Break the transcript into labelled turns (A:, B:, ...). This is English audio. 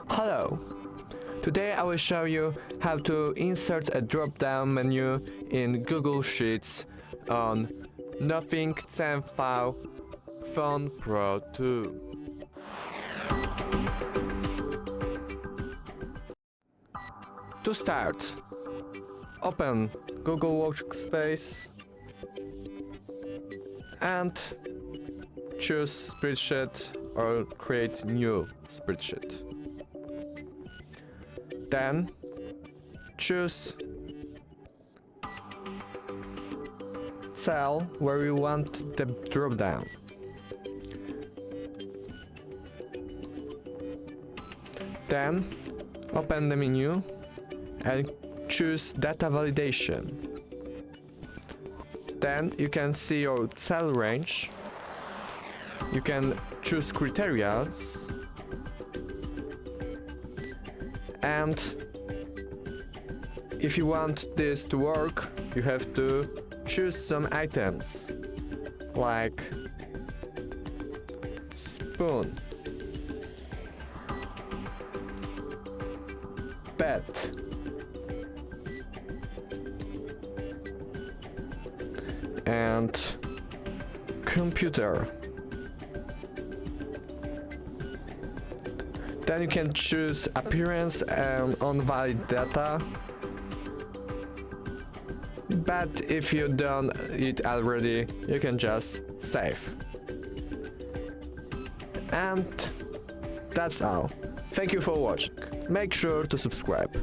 A: Hello! Today I will show you how to insert a drop-down menu in Google Sheets on Nothing CMF Phone Pro 2. To start, open Google Workspace and choose spreadsheet or create new spreadsheet. Then choose cell where you want the drop down. Then open the menu and choose data validation. Then you can see your cell range. You can choose criteria, and if you want this to work, you have to choose some items like spoon, bed, and computer. Then you can choose appearance and on-valid data. But if you done it already, you can just save. And that's all. Thank you for watching. Make sure to subscribe.